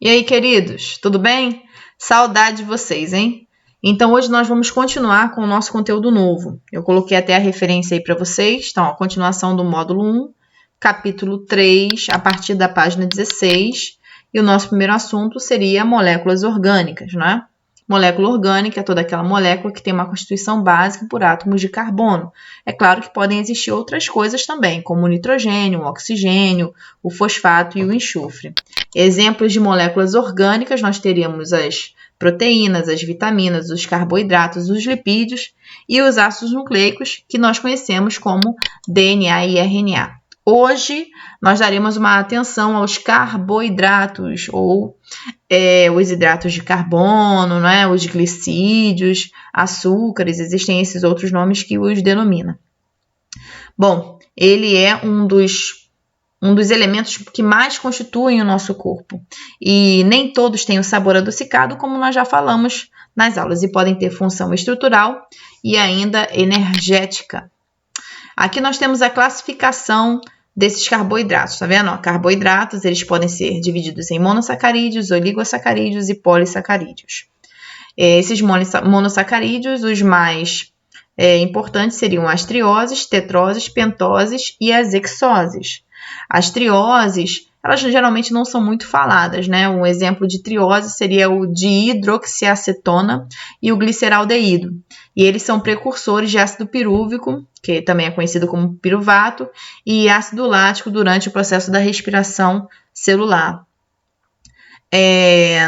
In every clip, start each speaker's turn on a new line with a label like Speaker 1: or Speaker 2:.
Speaker 1: E aí, queridos, tudo bem? Saudade de vocês, hein? Então, hoje nós vamos continuar com o nosso conteúdo novo. Eu coloquei até a referência aí para vocês. Então, a continuação do módulo 1, capítulo 3, a partir da página 16. E o nosso primeiro assunto seria moléculas orgânicas, né? Molécula orgânica é toda aquela molécula que tem uma constituição básica por átomos de carbono. É claro que podem existir outras coisas também, como o nitrogênio, o oxigênio, o fosfato e o enxofre. Exemplos de moléculas orgânicas, nós teríamos as proteínas, as vitaminas, os carboidratos, os lipídios e os ácidos nucleicos, que nós conhecemos como DNA e RNA. Hoje, nós daremos uma atenção aos carboidratos, ou os hidratos de carbono, né? Os glicídios, açúcares, existem esses outros nomes que os denominam. Bom, ele é um dos elementos que mais constituem o nosso corpo. E nem todos têm o sabor adocicado, como nós já falamos nas aulas, e podem ter função estrutural e ainda energética. Aqui nós temos a classificação desses carboidratos, tá vendo? Carboidratos, eles podem ser divididos em monossacarídeos, oligosacarídeos e polissacarídeos. Esses monossacarídeos, os mais importantes seriam as trioses, tetroses, pentoses e as hexoses. As trioses, elas geralmente não são muito faladas, né? Um exemplo de triose seria o dihidroxiacetona e o gliceraldeído. E eles são precursores de ácido pirúvico, que também é conhecido como piruvato, e ácido lático durante o processo da respiração celular.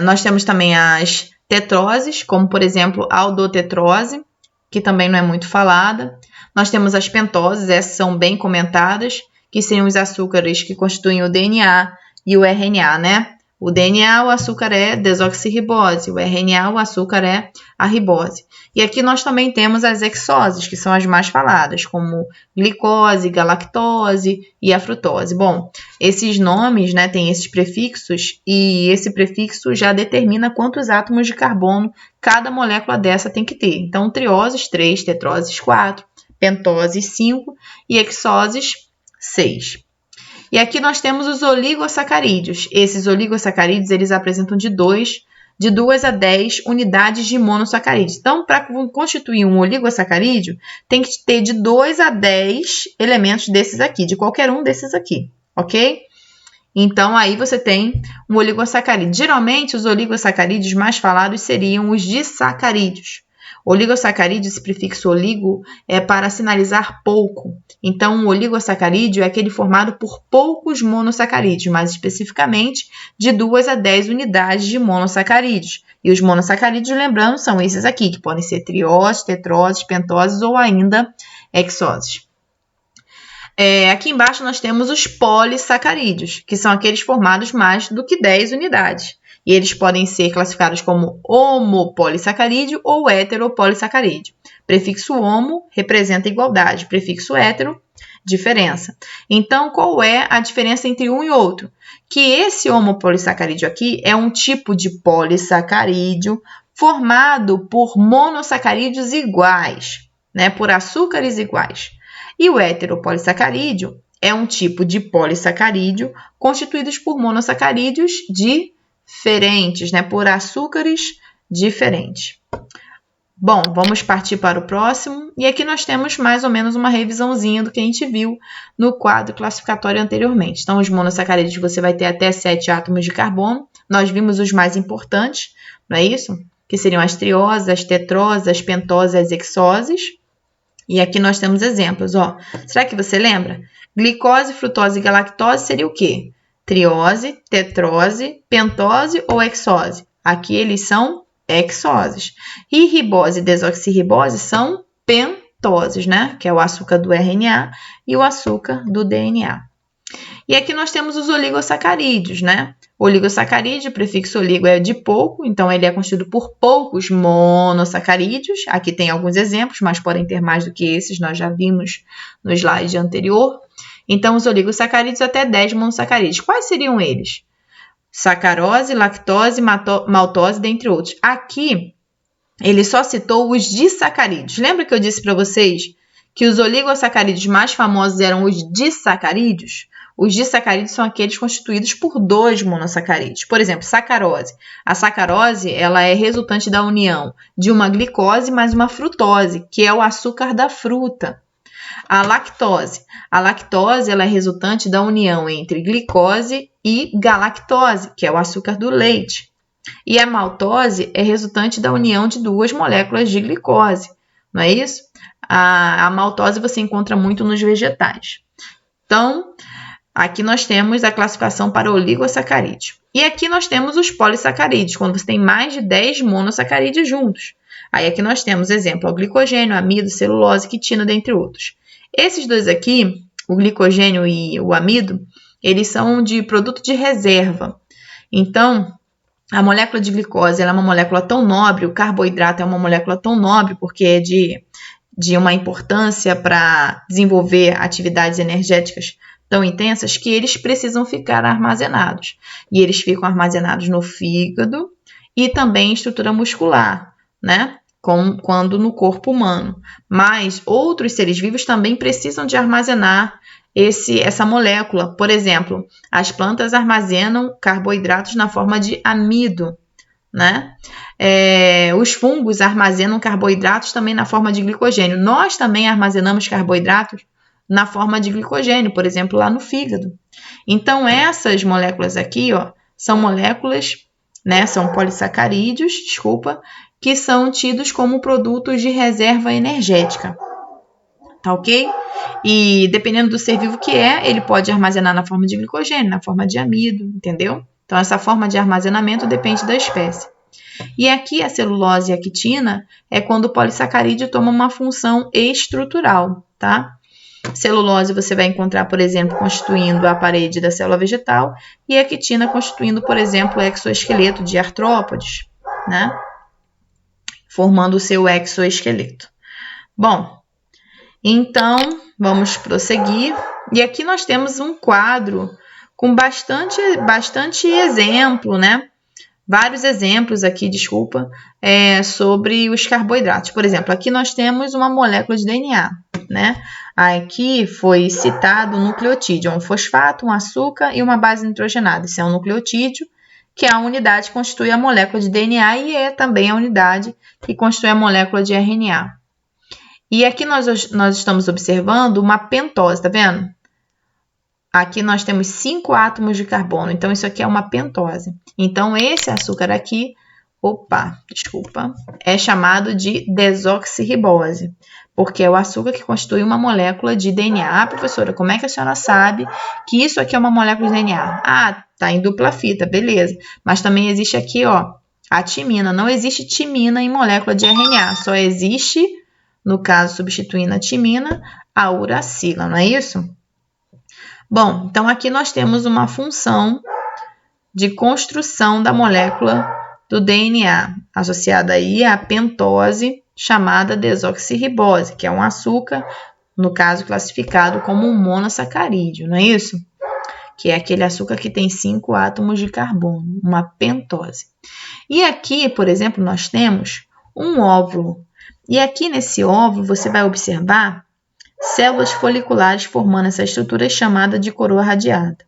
Speaker 1: Nós temos também as tetroses, como por exemplo a aldotetrose, que também não é muito falada. Nós temos as pentoses, essas são bem comentadas, que seriam os açúcares que constituem o DNA e o RNA, né? O DNA, o açúcar é desoxirribose, o RNA, o açúcar é a ribose. E aqui nós também temos as hexoses, que são as mais faladas, como glicose, galactose e a frutose. Bom, esses nomes, né, têm esses prefixos e esse prefixo já determina quantos átomos de carbono cada molécula dessa tem que ter. Então, trioses, 3, tetroses, 4, pentoses, 5 e hexoses, 6. E aqui nós temos os oligosacarídeos. Esses oligosacarídeos, eles apresentam de 2 a 10 unidades de monossacarídeos. Então, para constituir um oligosacarídeo, tem que ter de 2 a 10 elementos desses aqui, de qualquer um desses aqui, ok? Então, aí você tem um oligosacarídeo. Geralmente, os oligosacarídeos mais falados seriam os disacarídeos. Oligosacarídeo, esse prefixo oligo, é para sinalizar pouco. Então, um oligosacarídeo é aquele formado por poucos monossacarídeos, mais especificamente de 2 a 10 unidades de monossacarídeos. E os monossacarídeos, lembrando, são esses aqui, que podem ser trioses, tetroses, pentoses ou ainda hexoses. Aqui embaixo nós temos os polissacarídeos, que são aqueles formados mais do que 10 unidades. E eles podem ser classificados como homopolissacarídeo ou heteropolissacarídeo. Prefixo homo representa igualdade, prefixo hétero, diferença. Então, qual é a diferença entre um e outro? Que esse homopolissacarídeo aqui é um tipo de polissacarídeo formado por monossacarídeos iguais, né, por açúcares iguais. E o heteropolissacarídeo é um tipo de polissacarídeo constituídos por monossacarídeos diferentes, né, por açúcares diferentes. Bom, vamos partir para o próximo. E aqui nós temos mais ou menos uma revisãozinha do que a gente viu no quadro classificatório anteriormente. Então, os monossacarídeos você vai ter até 7 átomos de carbono. Nós vimos os mais importantes, não é isso? Que seriam as trioses, as tetroses, as pentoses e as hexoses. E aqui nós temos exemplos, ó. Será que você lembra? Glicose, frutose e galactose seria o quê? Triose, tetrose, pentose ou hexose? Aqui eles são hexoses. E ribose e desoxirribose são pentoses, né? Que é o açúcar do RNA e o açúcar do DNA. E aqui nós temos os oligosacarídeos, né? O oligosacarídeo, o prefixo oligo é de pouco, então ele é constituído por poucos monossacarídeos. Aqui tem alguns exemplos, mas podem ter mais do que esses, nós já vimos no slide anterior. Então, os oligosacarídeos até 10 monossacarídeos. Quais seriam eles? Sacarose, lactose, maltose, dentre outros. Aqui, ele só citou os disacarídeos. Lembra que eu disse para vocês que os oligosacarídeos mais famosos eram os disacarídeos? Os disacarídeos são aqueles constituídos por 2 monossacarídeos. Por exemplo, sacarose. A sacarose ela é resultante da união de uma glicose mais uma frutose, que é o açúcar da fruta. A lactose. A lactose ela é resultante da união entre glicose e galactose, que é o açúcar do leite. E a maltose é resultante da união de 2 moléculas de glicose, não é isso? A maltose você encontra muito nos vegetais. Então, aqui nós temos a classificação para oligosacarídeo. E aqui nós temos os polissacarídeos, quando você tem mais de 10 monossacarídeos juntos. Aí aqui nós temos, exemplo, o glicogênio, amido, celulose, quitina, dentre outros. Esses dois aqui, o glicogênio e o amido, eles são de produto de reserva. Então, a molécula de glicose ela é uma molécula tão nobre, o carboidrato é uma molécula tão nobre porque é de uma importância para desenvolver atividades energéticas tão intensas que eles precisam ficar armazenados. E eles ficam armazenados no fígado e também em estrutura muscular, né? Quando no corpo humano. Mas outros seres vivos também precisam de armazenar essa molécula. Por exemplo, as plantas armazenam carboidratos na forma de amido, né? Os fungos armazenam carboidratos também na forma de glicogênio. Nós também armazenamos carboidratos na forma de glicogênio, por exemplo, lá no fígado. Então, essas moléculas aqui, ó, são moléculas, né? São polissacarídeos, que são tidos como produtos de reserva energética. Tá ok? E dependendo do ser vivo que ele pode armazenar na forma de glicogênio, na forma de amido, entendeu? Então, essa forma de armazenamento depende da espécie. E aqui a celulose e a quitina é quando o polissacarídeo toma uma função estrutural, tá? Celulose você vai encontrar, por exemplo, constituindo a parede da célula vegetal e a quitina constituindo, por exemplo, o exoesqueleto de artrópodes, né? Formando o seu exoesqueleto. Bom, então vamos prosseguir. E aqui nós temos um quadro com bastante exemplo, né? Vários exemplos aqui, sobre os carboidratos. Por exemplo, aqui nós temos uma molécula de DNA, né? Aqui foi citado o nucleotídeo, um fosfato, um açúcar e uma base nitrogenada. Isso é um nucleotídeo, que é a unidade que constitui a molécula de DNA e é também a unidade que constitui a molécula de RNA. E aqui nós estamos observando uma pentose, tá vendo? Aqui nós temos 5 átomos de carbono, então isso aqui é uma pentose. Então esse açúcar aqui, é chamado de desoxirribose, porque é o açúcar que constitui uma molécula de DNA. Ah, professora, como é que a senhora sabe que isso aqui é uma molécula de DNA? Ah, tá em dupla fita, beleza. Mas também existe aqui, ó, a timina. Não existe timina em molécula de RNA, só existe, no caso, substituindo a timina, a uracila, não é isso? Bom, então aqui nós temos uma função de construção da molécula do DNA, associada aí à pentose, chamada desoxirribose, que é um açúcar, no caso, classificado como um monossacarídeo, não é isso? Que é aquele açúcar que tem 5 átomos de carbono, uma pentose. E aqui, por exemplo, nós temos um óvulo. E aqui nesse óvulo você vai observar células foliculares formando essa estrutura chamada de coroa radiada.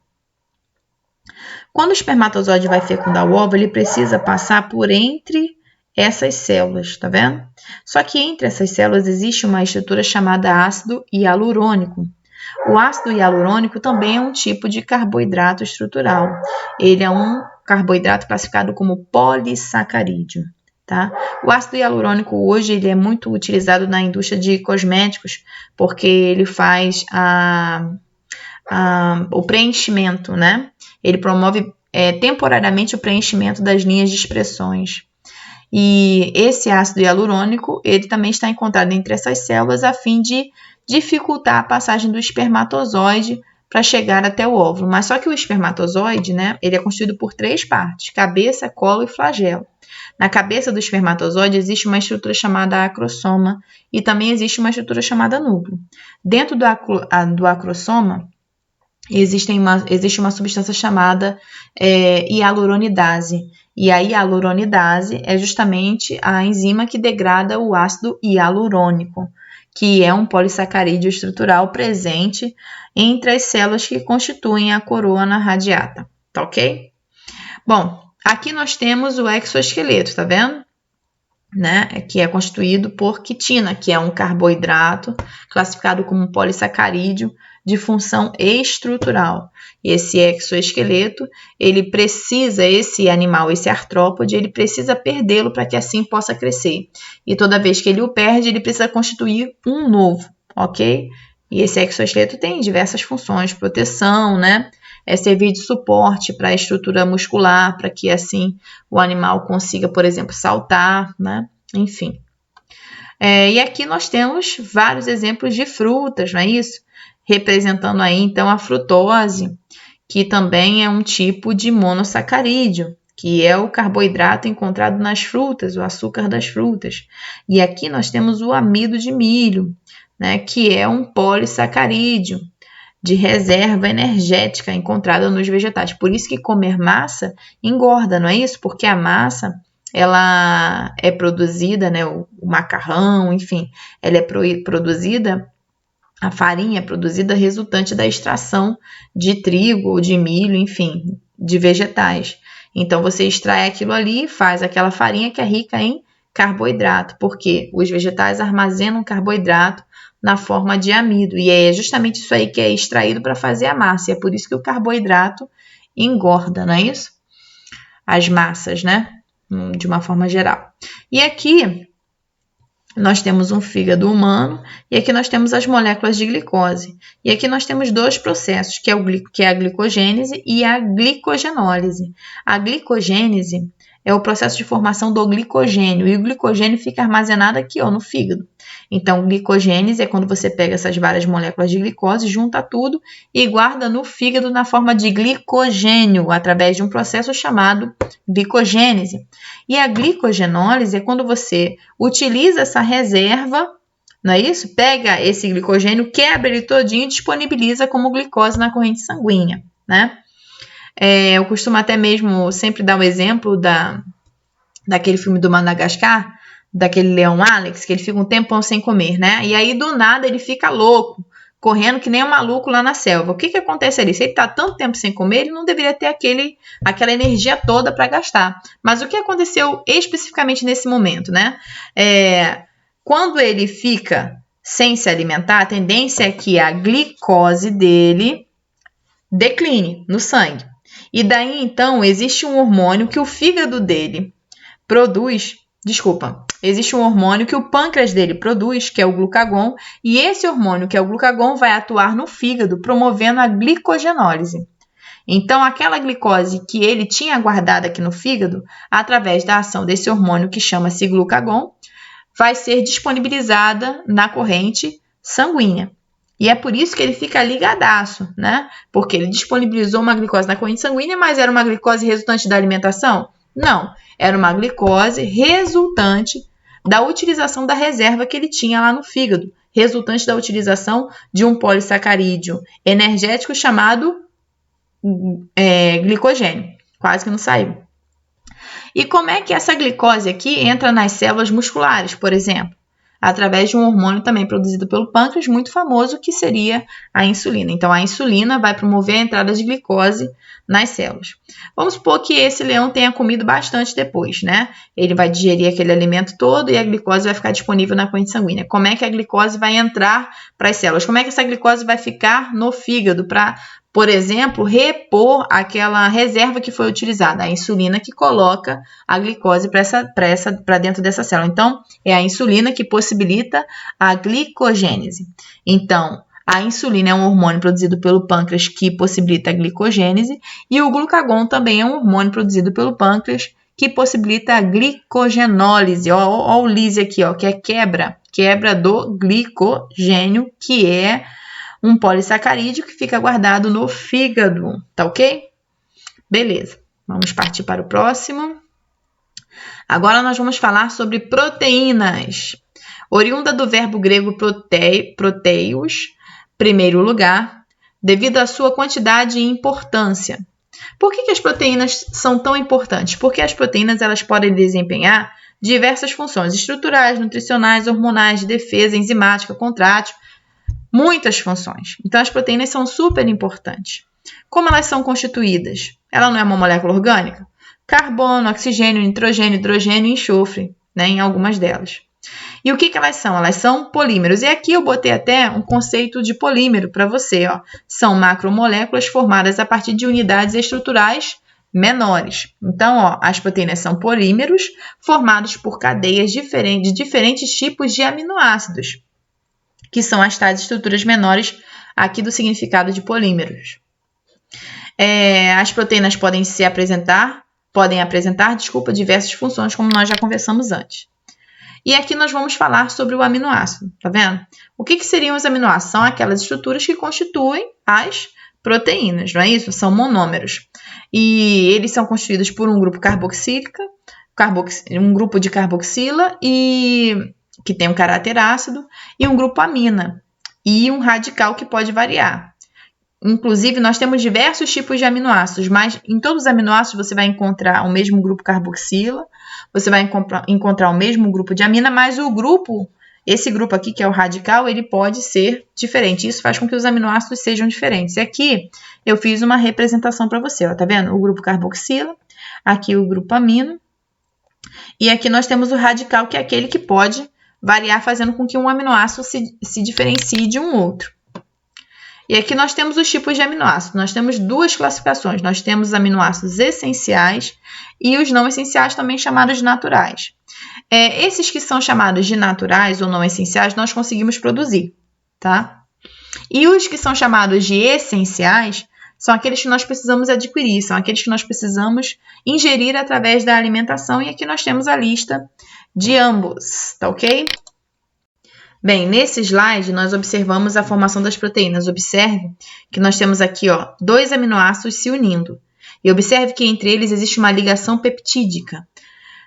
Speaker 1: Quando o espermatozoide vai fecundar o óvulo, ele precisa passar por entre essas células, tá vendo? Só que entre essas células existe uma estrutura chamada ácido hialurônico. O ácido hialurônico também é um tipo de carboidrato estrutural. Ele é um carboidrato classificado como polissacarídeo. Tá? O ácido hialurônico hoje ele é muito utilizado na indústria de cosméticos porque ele faz o preenchimento, né? Ele promove temporariamente o preenchimento das linhas de expressões. E esse ácido hialurônico ele também está encontrado entre essas células a fim de dificultar a passagem do espermatozoide para chegar até o óvulo. Mas só que o espermatozoide, né, ele é constituído por 3 partes, cabeça, colo e flagelo. Na cabeça do espermatozoide existe uma estrutura chamada acrossoma e também existe uma estrutura chamada núcleo. Dentro do acrossoma existe uma substância chamada hialuronidase. E a hialuronidase é justamente a enzima que degrada o ácido hialurônico, que é um polissacarídeo estrutural presente entre as células que constituem a coroa radiata, tá ok? Bom, aqui nós temos o exoesqueleto, tá vendo? Né? Que é constituído por quitina, que é um carboidrato classificado como um polissacarídeo de função estrutural. Esse exoesqueleto, ele precisa, esse animal, esse artrópode, ele precisa perdê-lo para que assim possa crescer. E toda vez que ele o perde, ele precisa constituir um novo, ok? E esse exoesqueleto tem diversas funções, proteção, né? Servir de suporte para a estrutura muscular, para que assim o animal consiga, por exemplo, saltar, né? Enfim. E aqui nós temos vários exemplos de frutas, não é isso? Representando aí, então, a frutose, que também é um tipo de monossacarídeo, que é o carboidrato encontrado nas frutas, o açúcar das frutas. E aqui nós temos o amido de milho, né? Que é um polissacarídeo de reserva energética encontrada nos vegetais. Por isso que comer massa engorda, não é isso? Porque a massa, ela é produzida, né, o macarrão, enfim, ela é produzida, a farinha é produzida resultante da extração de trigo ou de milho, enfim, de vegetais. Então, você extrai aquilo ali e faz aquela farinha que é rica em carboidrato, porque os vegetais armazenam carboidrato na forma de amido, e é justamente isso aí que é extraído para fazer a massa, e é por isso que o carboidrato engorda, não é isso? As massas, né? De uma forma geral. E aqui nós temos um fígado humano, e aqui nós temos as moléculas de glicose. E aqui nós temos dois processos, que é a glicogênese e a glicogenólise. A glicogênese é o processo de formação do glicogênio, e o glicogênio fica armazenado aqui, ó, no fígado. Então, glicogênese é quando você pega essas várias moléculas de glicose, junta tudo e guarda no fígado na forma de glicogênio, através de um processo chamado glicogênese. E a glicogenólise é quando você utiliza essa reserva, não é isso? Pega esse glicogênio, quebra ele todinho e disponibiliza como glicose na corrente sanguínea, né? Eu costumo até mesmo sempre dar o exemplo daquele filme do Madagascar, daquele leão Alex, que ele fica um tempão sem comer, né? E aí, do nada, ele fica louco, correndo que nem um maluco lá na selva. O que acontece ali? Se ele está tanto tempo sem comer, ele não deveria ter aquela energia toda para gastar. Mas o que aconteceu especificamente nesse momento, né? Quando ele fica sem se alimentar, a tendência é que a glicose dele decline no sangue. E daí, então, existe um hormônio que o fígado dele produz, existe um hormônio que o pâncreas dele produz, que é o glucagon, e esse hormônio, que é o glucagon, vai atuar no fígado, promovendo a glicogenólise. Então, aquela glicose que ele tinha guardada aqui no fígado, através da ação desse hormônio que chama-se glucagon, vai ser disponibilizada na corrente sanguínea. E é por isso que ele fica ligadaço, né? Porque ele disponibilizou uma glicose na corrente sanguínea, mas era uma glicose resultante da alimentação? Não, era uma glicose resultante da utilização da reserva que ele tinha lá no fígado, resultante da utilização de um polissacarídeo energético chamado glicogênio. Quase que não saiu. E como é que essa glicose aqui entra nas células musculares, por exemplo? Através de um hormônio também produzido pelo pâncreas, muito famoso, que seria a insulina. Então, a insulina vai promover a entrada de glicose nas células. Vamos supor que esse leão tenha comido bastante depois, né? Ele vai digerir aquele alimento todo e a glicose vai ficar disponível na corrente sanguínea. Como é que a glicose vai entrar para as células? Como é que essa glicose vai ficar no fígado para, por exemplo, repor aquela reserva que foi utilizada, a insulina que coloca a glicose para dentro dessa célula. Então, é a insulina que possibilita a glicogênese. Então, a insulina é um hormônio produzido pelo pâncreas que possibilita a glicogênese e o glucagon também é um hormônio produzido pelo pâncreas que possibilita a glicogenólise. Ó o lise aqui, ó, que é quebra do glicogênio, que é um polissacarídeo que fica guardado no fígado, tá ok? Beleza, vamos partir para o próximo. Agora nós vamos falar sobre proteínas. Oriunda do verbo grego proteios, primeiro lugar, devido à sua quantidade e importância. Por que as proteínas são tão importantes? Porque as proteínas elas podem desempenhar diversas funções estruturais, nutricionais, hormonais, de defesa, enzimática, contrátil, muitas funções. Então, as proteínas são super importantes. Como elas são constituídas? Ela não é uma molécula orgânica? Carbono, oxigênio, nitrogênio, hidrogênio e enxofre, né, em algumas delas. E o que elas são? Elas são polímeros. E aqui eu botei até um conceito de polímero para você. Ó. São macromoléculas formadas a partir de unidades estruturais menores. Então, ó, as proteínas são polímeros formados por cadeias de diferentes tipos de aminoácidos, que são as tais estruturas menores aqui do significado de polímeros. As proteínas podem apresentar diversas funções, como nós já conversamos antes. E aqui nós vamos falar sobre o aminoácido, tá vendo? O que seriam os aminoácidos? São aquelas estruturas que constituem as proteínas, não é isso? São monômeros. E eles são constituídos por um grupo carboxílica, um grupo de carboxila, que tem um caráter ácido, e um grupo amina, e um radical que pode variar. Inclusive, nós temos diversos tipos de aminoácidos, mas em todos os aminoácidos você vai encontrar o mesmo grupo carboxila, você vai encontrar o mesmo grupo de amina, mas esse grupo aqui, que é o radical, ele pode ser diferente. Isso faz com que os aminoácidos sejam diferentes. E aqui eu fiz uma representação para você, ó, tá vendo? O grupo carboxila, aqui o grupo amino, e aqui nós temos o radical, que é aquele que pode variar, fazendo com que um aminoácido se diferencie de um outro. E aqui nós temos os tipos de aminoácidos. Nós temos duas classificações. Nós temos os aminoácidos essenciais e os não essenciais, também chamados de naturais. Esses que são chamados de naturais ou não essenciais, nós conseguimos produzir, tá? E os que são chamados de essenciais são aqueles que nós precisamos adquirir, são aqueles que nós precisamos ingerir através da alimentação. E aqui nós temos a lista de ambos, tá ok? Bem, nesse slide nós observamos a formação das proteínas. Observe que nós temos aqui, ó, dois aminoácidos se unindo. E observe que entre eles existe uma ligação peptídica,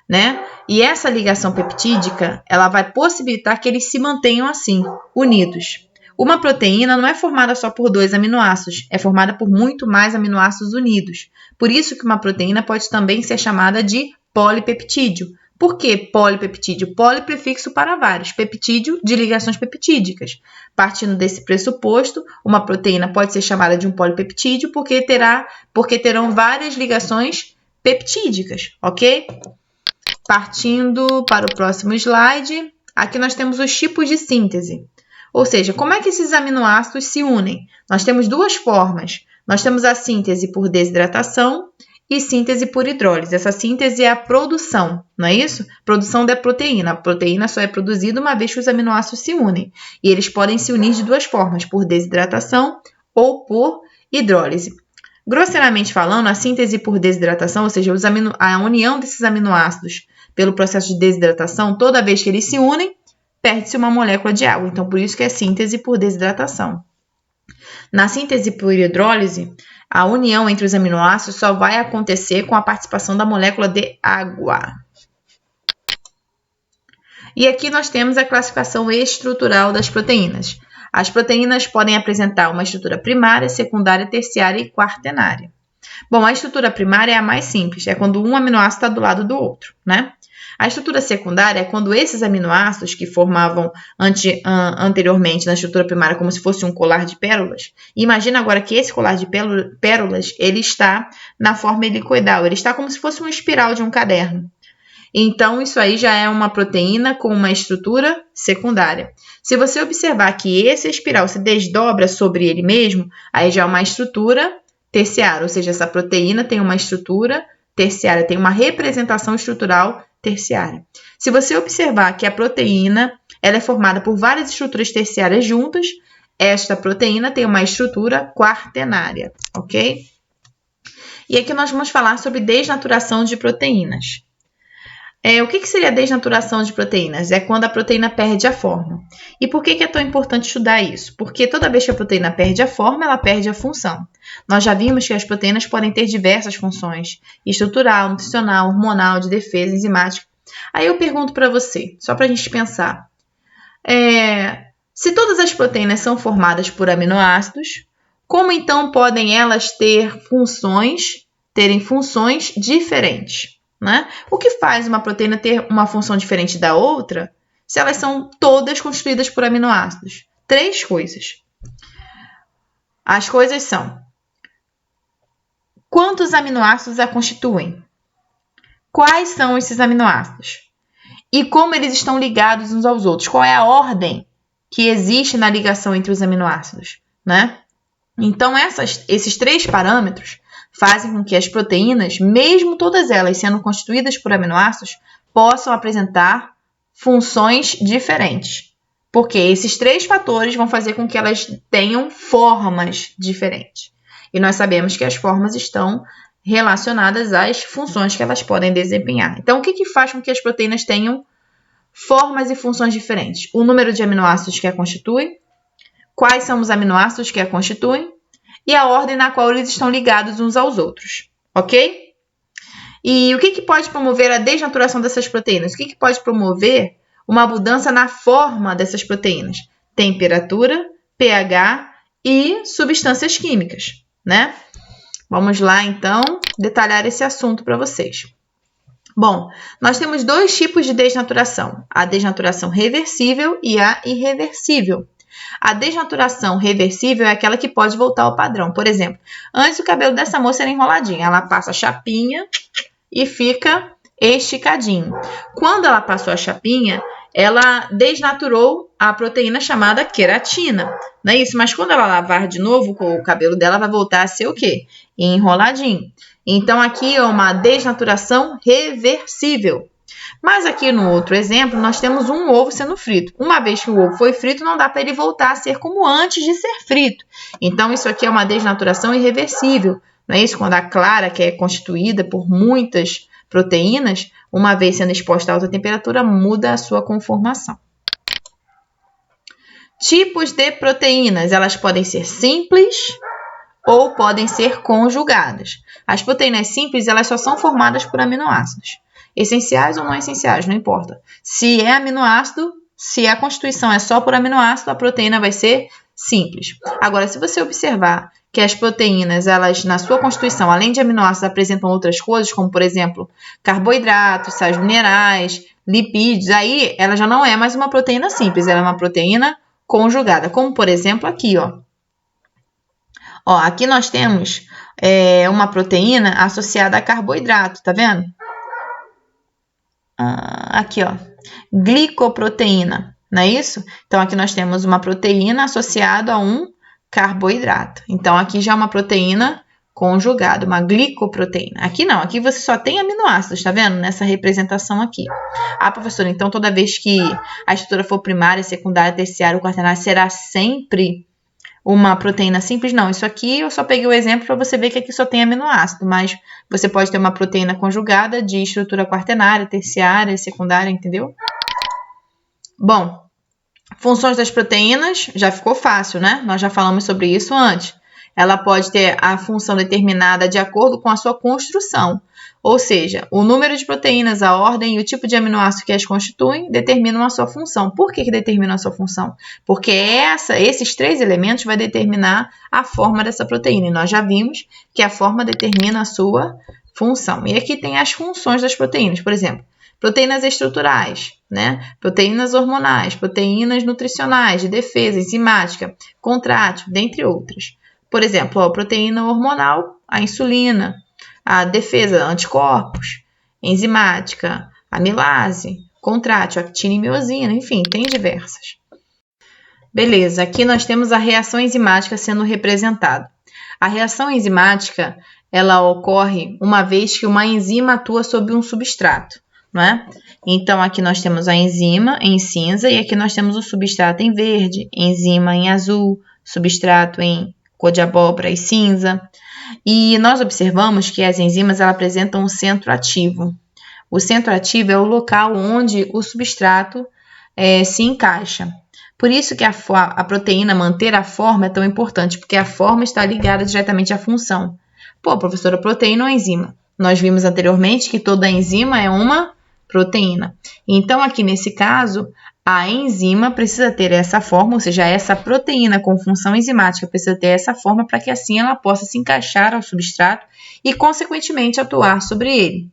Speaker 1: né? E essa ligação peptídica, ela vai possibilitar que eles se mantenham assim, unidos. Uma proteína não é formada só por dois aminoácidos, é formada por muito mais aminoácidos unidos. Por isso que uma proteína pode também ser chamada de polipeptídeo. Por que polipeptídeo? Poli prefixo para vários, peptídeo de ligações peptídicas. Partindo desse pressuposto, uma proteína pode ser chamada de um polipeptídeo porque terão várias ligações peptídicas, ok? Partindo para o próximo slide, aqui nós temos os tipos de síntese. Ou seja, como é que esses aminoácidos se unem? Nós temos duas formas. Nós temos a síntese por desidratação e síntese por hidrólise. Essa síntese é a produção, não é isso? Produção da proteína. A proteína só é produzida uma vez que os aminoácidos se unem. E eles podem se unir de duas formas, por desidratação ou por hidrólise. Grosseiramente falando, a síntese por desidratação, ou seja, a união desses aminoácidos pelo processo de desidratação, toda vez que eles se unem, perde-se uma molécula de água. Então, por isso que é síntese por desidratação. Na síntese por hidrólise, a união entre os aminoácidos só vai acontecer com a participação da molécula de água. E aqui nós temos a classificação estrutural das proteínas. As proteínas podem apresentar uma estrutura primária, secundária, terciária e quaternária. Bom, a estrutura primária é a mais simples, é quando um aminoácido está do lado do outro, né? A estrutura secundária é quando esses aminoácidos que formavam anteriormente na estrutura primária como se fosse um colar de pérolas, imagina agora que esse colar de pérolas ele está na forma helicoidal, ele está como se fosse uma espiral de um caderno. Então, isso aí já é uma proteína com uma estrutura secundária. Se você observar que essa espiral se desdobra sobre ele mesmo, aí já é uma estrutura terciária, ou seja, essa proteína tem uma estrutura terciária, tem uma representação estrutural terciária. Se você observar que a proteína ela é formada por várias estruturas terciárias juntas, esta proteína tem uma estrutura quaternária, ok? E aqui nós vamos falar sobre desnaturação de proteínas. O que seria a desnaturação de proteínas? É quando a proteína perde a forma. E por que é tão importante estudar isso? Porque toda vez que a proteína perde a forma, ela perde a função. Nós já vimos que as proteínas podem ter diversas funções: estrutural, nutricional, hormonal, de defesa, enzimática. Aí eu pergunto para você, só para a gente pensar. Se todas as proteínas são formadas por aminoácidos, como então podem elas terem funções diferentes? né? O que faz uma proteína ter uma função diferente da outra se elas são todas constituídas por aminoácidos? 3 coisas. As coisas são: quantos aminoácidos a constituem? Quais são esses aminoácidos? E como eles estão ligados uns aos outros? Qual é a ordem que existe na ligação entre os aminoácidos, né? Então, esses 3 parâmetros fazem com que as proteínas, mesmo todas elas sendo constituídas por aminoácidos, possam apresentar funções diferentes. Porque esses 3 fatores vão fazer com que elas tenham formas diferentes. E nós sabemos que as formas estão relacionadas às funções que elas podem desempenhar. Então, o que faz com que as proteínas tenham formas e funções diferentes? O número de aminoácidos que a constitui, quais são os aminoácidos que a constituem e a ordem na qual eles estão ligados uns aos outros, ok? E o que pode promover a desnaturação dessas proteínas? O que pode promover uma mudança na forma dessas proteínas? Temperatura, pH e substâncias químicas, né? Vamos lá, então, detalhar esse assunto para vocês. Bom, nós temos 2 tipos de desnaturação, a desnaturação reversível e a irreversível. A desnaturação reversível é aquela que pode voltar ao padrão. Por exemplo, antes o cabelo dessa moça era enroladinho, ela passa a chapinha e fica esticadinho. Quando ela passou a chapinha, ela desnaturou a proteína chamada queratina, não é isso? Mas quando ela lavar de novo, o cabelo dela vai voltar a ser o quê? Enroladinho. Então, aqui é uma desnaturação reversível. Mas aqui no outro exemplo, nós temos um ovo sendo frito. Uma vez que o ovo foi frito, não dá para ele voltar a ser como antes de ser frito. Então, isso aqui é uma desnaturação irreversível. Não é isso? Quando a clara, que é constituída por muitas proteínas, uma vez sendo exposta a alta temperatura, muda a sua conformação. Tipos de proteínas. Elas podem ser simples ou podem ser conjugadas. As proteínas simples, elas só são formadas por aminoácidos. Essenciais ou não essenciais, não importa. Se é aminoácido, se a constituição é só por aminoácido, a proteína vai ser simples. Agora, se você observar que as proteínas, elas na sua constituição, além de aminoácidos, apresentam outras coisas, como, por exemplo, carboidratos, sais minerais, lipídios, aí ela já não é mais uma proteína simples, ela é uma proteína conjugada. Como, por exemplo, aqui, ó. Ó, aqui nós temos uma proteína associada a carboidrato, tá vendo? Aqui, ó, glicoproteína, não é isso? Então, aqui nós temos uma proteína associada a um carboidrato. Então, aqui já é uma proteína conjugada, uma glicoproteína. Aqui não, aqui você só tem aminoácidos, tá vendo? Nessa representação aqui. Professora, então toda vez que a estrutura for primária, secundária, terciária ou quaternária, será sempre uma proteína simples? Não, isso aqui eu só peguei o exemplo para você ver que aqui só tem aminoácido, mas você pode ter uma proteína conjugada de estrutura quaternária, terciária, secundária, entendeu? Bom, funções das proteínas, já ficou fácil, né? Nós já falamos sobre isso antes. Ela pode ter a função determinada de acordo com a sua construção. Ou seja, o número de proteínas, a ordem e o tipo de aminoácido que as constituem determinam a sua função. Por que determinam a sua função? Porque esses 3 elementos vai determinar a forma dessa proteína. E nós já vimos que a forma determina a sua função. E aqui tem as funções das proteínas. Por exemplo, proteínas estruturais, né? Proteínas hormonais, proteínas nutricionais, de defesa, enzimática, contrátil, dentre outras. Por exemplo, a proteína hormonal, a insulina, a defesa, anticorpos, enzimática, amilase, contrátil, actina e miosina, enfim, tem diversas. Beleza, aqui nós temos a reação enzimática sendo representada. A reação enzimática, ela ocorre uma vez que uma enzima atua sobre um substrato, não é? Então, aqui nós temos a enzima em cinza e aqui nós temos o substrato em verde, enzima em azul, substrato em cor de abóbora e cinza. E nós observamos que as enzimas elas apresentam um centro ativo. O centro ativo é o local onde o substrato se encaixa. Por isso que a proteína manter a forma é tão importante, porque a forma está ligada diretamente à função. Pô, professora, proteína ou enzima? Nós vimos anteriormente que toda enzima é uma proteína. Então, aqui nesse caso, a enzima precisa ter essa forma, ou seja, essa proteína com função enzimática precisa ter essa forma para que assim ela possa se encaixar ao substrato e, consequentemente, atuar sobre ele.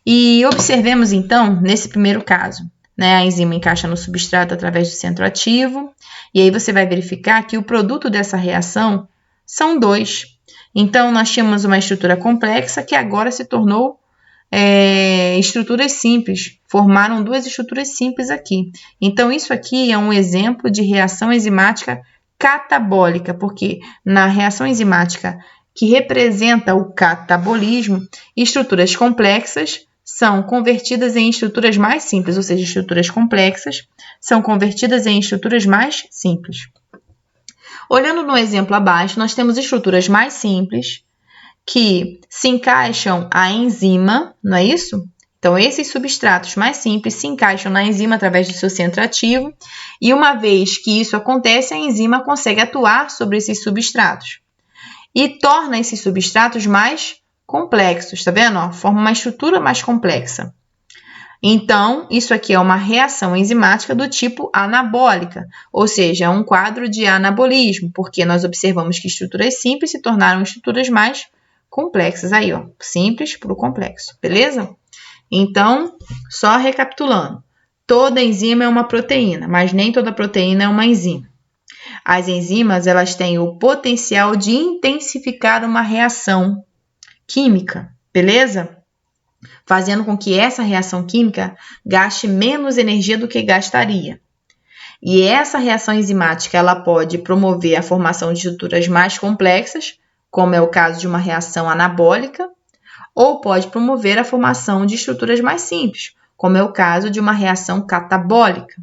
Speaker 1: E observemos então, nesse primeiro caso, né, a enzima encaixa no substrato através do centro ativo, e aí você vai verificar que o produto dessa reação são 2. Então, nós tínhamos uma estrutura complexa que agora se tornou estruturas simples. Formaram 2 estruturas simples aqui. Então, isso aqui é um exemplo de reação enzimática catabólica, porque na reação enzimática que representa o catabolismo, estruturas complexas são convertidas em estruturas mais simples, ou seja, estruturas complexas são convertidas em estruturas mais simples. Olhando no exemplo abaixo, nós temos estruturas mais simples que se encaixam à enzima, não é isso? Então, esses substratos mais simples se encaixam na enzima através do seu centro ativo, e uma vez que isso acontece, a enzima consegue atuar sobre esses substratos e torna esses substratos mais complexos, tá vendo? Ó, forma uma estrutura mais complexa. Então, isso aqui é uma reação enzimática do tipo anabólica, ou seja, é um quadro de anabolismo, porque nós observamos que estruturas simples se tornaram estruturas mais complexas. Aí, ó, simples para o complexo, beleza? Então, só recapitulando, toda enzima é uma proteína, mas nem toda proteína é uma enzima. As enzimas, elas têm o potencial de intensificar uma reação química, beleza? Fazendo com que essa reação química gaste menos energia do que gastaria. E essa reação enzimática, ela pode promover a formação de estruturas mais complexas, como é o caso de uma reação anabólica, ou pode promover a formação de estruturas mais simples, como é o caso de uma reação catabólica.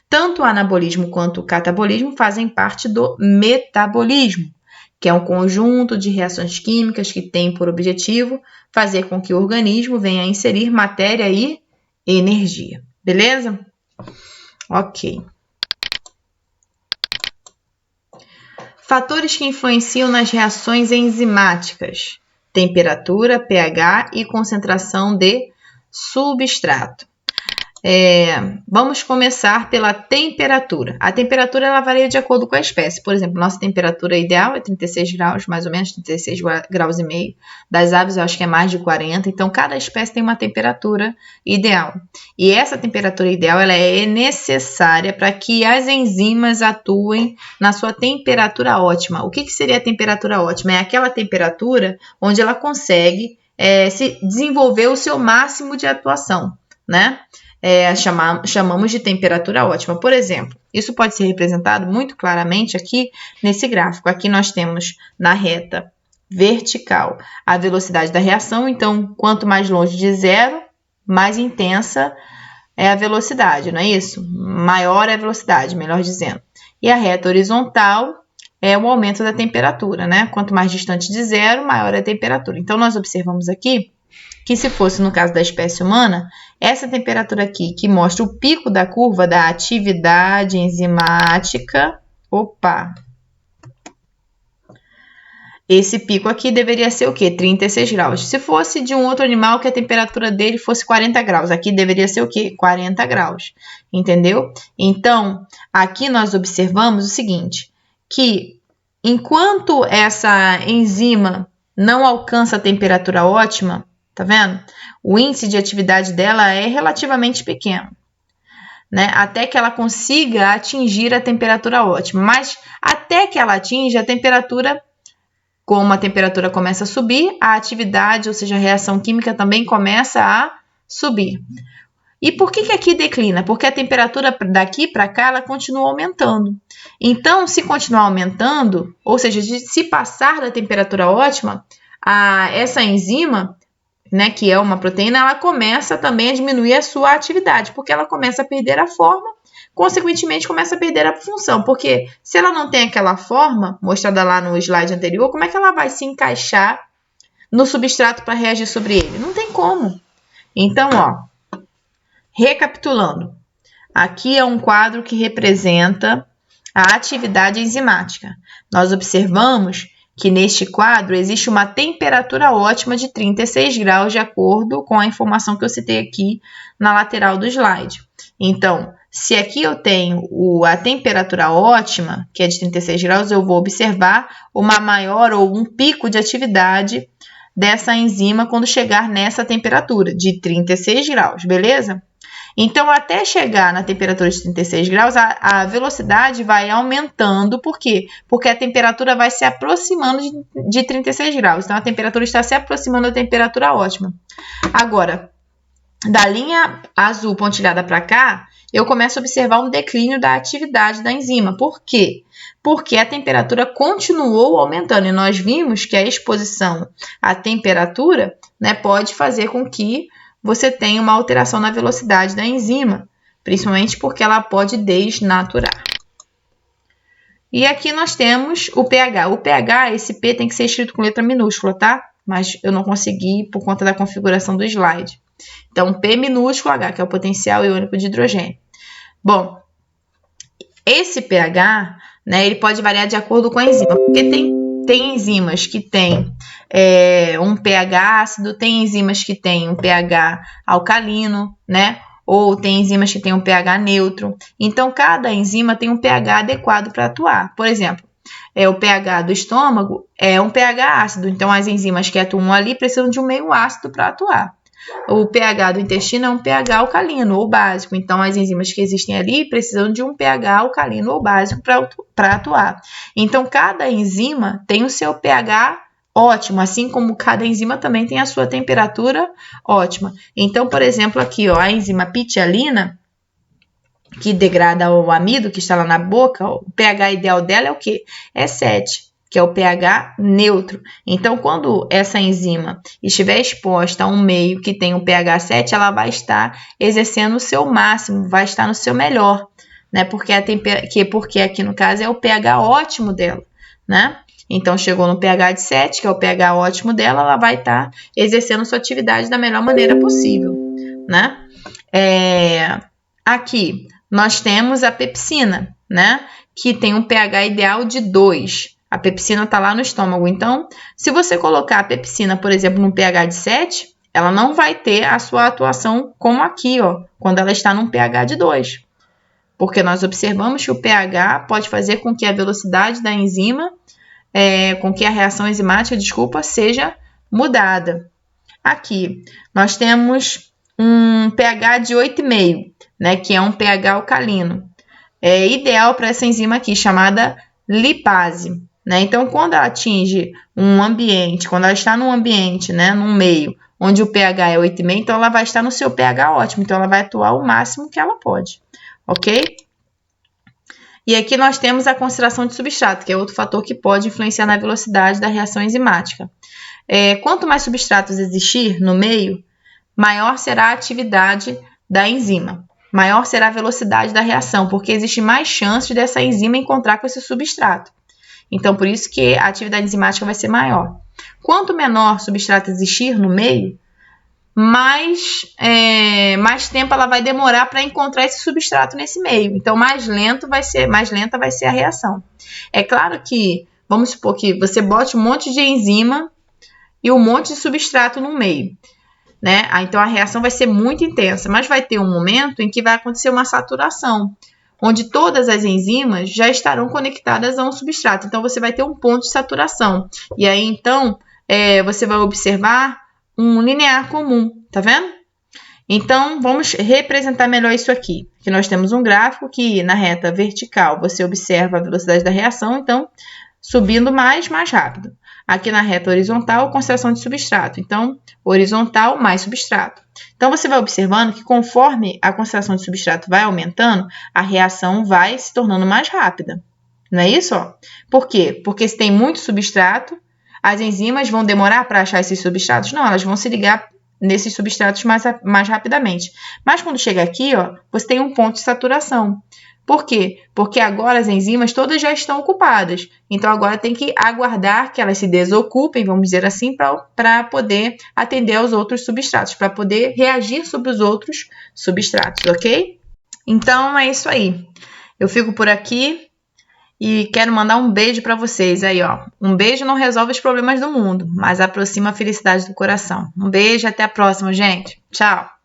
Speaker 1: Tanto o anabolismo quanto o catabolismo fazem parte do metabolismo, que é um conjunto de reações químicas que tem por objetivo fazer com que o organismo venha a inserir matéria e energia. Beleza? Ok. Fatores que influenciam nas reações enzimáticas: temperatura, pH e concentração de substrato. Vamos começar pela temperatura. A temperatura ela varia de acordo com a espécie. Por exemplo, nossa temperatura ideal é 36 graus, mais ou menos, 36 graus e meio. Das aves eu acho que é mais de 40. Então, cada espécie tem uma temperatura ideal. E essa temperatura ideal ela é necessária para que as enzimas atuem na sua temperatura ótima. O que seria a temperatura ótima? É aquela temperatura onde ela consegue se desenvolver o seu máximo de atuação, né? Chamamos de temperatura ótima. Por exemplo, isso pode ser representado muito claramente aqui nesse gráfico. Aqui nós temos na reta vertical a velocidade da reação. Então, quanto mais longe de zero, mais intensa é a velocidade, não é isso? Maior é a velocidade, melhor dizendo. E a reta horizontal é o aumento da temperatura, né? Quanto mais distante de zero, maior é a temperatura. Então, nós observamos aqui que se fosse no caso da espécie humana, essa temperatura aqui, que mostra o pico da curva da atividade enzimática, esse pico aqui deveria ser o quê? 36 graus. Se fosse de um outro animal que a temperatura dele fosse 40 graus, aqui deveria ser o quê? 40 graus, entendeu? Então, aqui nós observamos o seguinte, que enquanto essa enzima não alcança a temperatura ótima, tá vendo? O índice de atividade dela é relativamente pequeno, né? Até que ela consiga atingir a temperatura ótima. Mas até que ela atinja a temperatura, como a temperatura começa a subir, a atividade, ou seja, a reação química também começa a subir. E por que aqui declina? Porque a temperatura daqui para cá ela continua aumentando. Então, se continuar aumentando, ou seja, se passar da temperatura ótima, essa enzima, né, que é uma proteína, ela começa também a diminuir a sua atividade, porque ela começa a perder a forma, consequentemente começa a perder a função, porque se ela não tem aquela forma, mostrada lá no slide anterior, como é que ela vai se encaixar no substrato para reagir sobre ele? Não tem como. Então, ó, recapitulando, aqui é um quadro que representa a atividade enzimática. Nós observamos que neste quadro existe uma temperatura ótima de 36 graus, de acordo com a informação que eu citei aqui na lateral do slide. Então, se aqui eu tenho a temperatura ótima, que é de 36 graus, eu vou observar uma maior ou um pico de atividade dessa enzima quando chegar nessa temperatura de 36 graus, beleza? Então, até chegar na temperatura de 36 graus, a velocidade vai aumentando. Por quê? Porque a temperatura vai se aproximando de 36 graus. Então, a temperatura está se aproximando da temperatura ótima. Agora, da linha azul pontilhada para cá, eu começo a observar um declínio da atividade da enzima. Por quê? Porque a temperatura continuou aumentando. E nós vimos que a exposição à temperatura, né, pode fazer com que você tenha uma alteração na velocidade da enzima, principalmente porque ela pode desnaturar. E aqui nós temos o pH. O pH, esse P tem que ser escrito com letra minúscula, tá? Mas eu não consegui por conta da configuração do slide. Então, P minúsculo H, que é o potencial iônico de hidrogênio. Bom, esse pH, né, ele pode variar de acordo com a enzima, porque tem enzimas que têm um pH ácido, tem enzimas que têm um pH alcalino, né? Ou tem enzimas que têm um pH neutro. Então, cada enzima tem um pH adequado para atuar. Por exemplo, o pH do estômago é um pH ácido, então as enzimas que atuam ali precisam de um meio ácido para atuar. O pH do intestino é um pH alcalino ou básico, então as enzimas que existem ali precisam de um pH alcalino ou básico para atuar. Então, cada enzima tem o seu pH ótimo, assim como cada enzima também tem a sua temperatura ótima. Então, por exemplo, aqui, ó, a enzima pitialina, que degrada o amido que está lá na boca, ó, o pH ideal dela é o quê? É 7. Que é o pH neutro. Então, quando essa enzima estiver exposta a um meio que tem um pH 7, ela vai estar exercendo o seu máximo, vai estar no seu melhor, né? Porque aqui no caso é o pH ótimo dela, né? Então, chegou no pH de 7, que é o pH ótimo dela, ela vai estar exercendo sua atividade da melhor maneira possível, né? Aqui, nós temos a pepsina, né? Que tem um pH ideal de 2. A pepsina está lá no estômago. Então, se você colocar a pepsina, por exemplo, no pH de 7, ela não vai ter a sua atuação como aqui, ó, quando ela está num pH de 2. Porque nós observamos que o pH pode fazer com que a velocidade da enzima, com que a reação enzimática, seja mudada. Aqui, nós temos um pH de 8,5, né, que é um pH alcalino. É ideal para essa enzima aqui, chamada lipase. Né? Então, quando ela atinge um ambiente, quando ela está num ambiente, né, num meio onde o pH é 8,5, então ela vai estar no seu pH ótimo, então ela vai atuar o máximo que ela pode, ok? E aqui nós temos a concentração de substrato, que é outro fator que pode influenciar na velocidade da reação enzimática. Quanto mais substratos existir no meio, maior será a atividade da enzima, maior será a velocidade da reação, porque existe mais chance dessa enzima encontrar com esse substrato. Então, por isso que a atividade enzimática vai ser maior. Quanto menor substrato existir no meio, mais tempo ela vai demorar para encontrar esse substrato nesse meio. Então, mais lenta vai ser a reação. É claro que, vamos supor que você bote um monte de enzima e um monte de substrato no meio, né? Então, a reação vai ser muito intensa, mas vai ter um momento em que vai acontecer uma saturação, onde todas as enzimas já estarão conectadas a um substrato. Então, você vai ter um ponto de saturação. E aí, então, você vai observar um linear comum, tá vendo? Então, vamos representar melhor isso aqui. Aqui nós temos um gráfico que, na reta vertical, você observa a velocidade da reação, então, subindo mais rápido. Aqui na reta horizontal, concentração de substrato. Então, horizontal mais substrato. Então, você vai observando que conforme a concentração de substrato vai aumentando, a reação vai se tornando mais rápida. Não é isso? Ó? Por quê? Porque se tem muito substrato, as enzimas vão demorar para achar esses substratos? Não, elas vão se ligar nesses substratos mais rapidamente. Mas quando chega aqui, ó, você tem um ponto de saturação. Por quê? Porque agora as enzimas todas já estão ocupadas. Então, agora tem que aguardar que elas se desocupem, vamos dizer assim, para poder atender aos outros substratos, para poder reagir sobre os outros substratos, ok? Então, é isso aí. Eu fico por aqui e quero mandar um beijo para vocês aí, ó. Um beijo não resolve os problemas do mundo, mas aproxima a felicidade do coração. Um beijo, até a próxima, gente. Tchau!